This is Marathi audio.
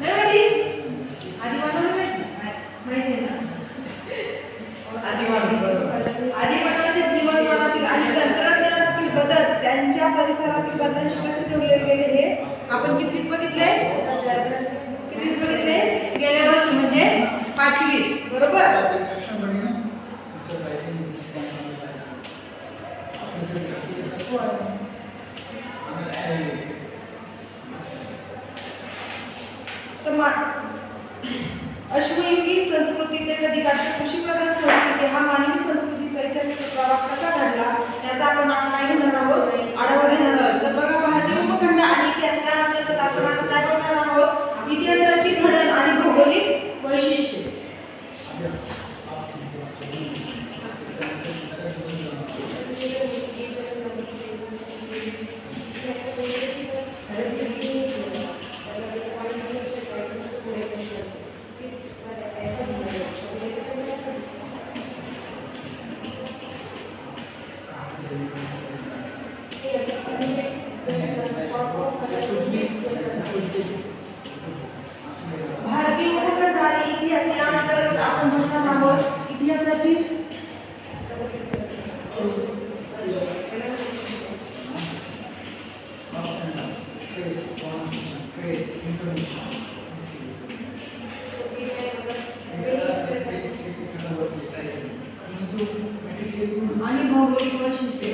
नाही माहिती? आदिमानव माहिती आहे ना? आदिमानवाच्या जीवनमानातील आणि तंत्रज्ञानातील बदल त्यांच्या परिसरातील बदलांशी कसे जोडले गेले हे आपण कितवीत बघितले? गेल्या वर्षी म्हणजे 5वी, बरोबर? अश्मयुगी संस्कृती ते नदीकाठची कृषी प्रधान संस्कृती हा मानवी संस्कृतीचा इतिहास प्रवास कसा घडला याचा आपण आज काय घेणार आहोत? आढावा घेणार आहोत. तर बघा, भारतीय उपखंड आणि इतिहास या अंतर्गत आपण आज काय बघणार आहोत? इतिहासाची घडण आणि भौगोलिक वैशिष्ट्ये. भारतीय उपखंड आणि इतिहास या अंतर्गत आपण बघणार आहोत इतिहासाची आणि भौगोलिक वैशिष्ट्ये.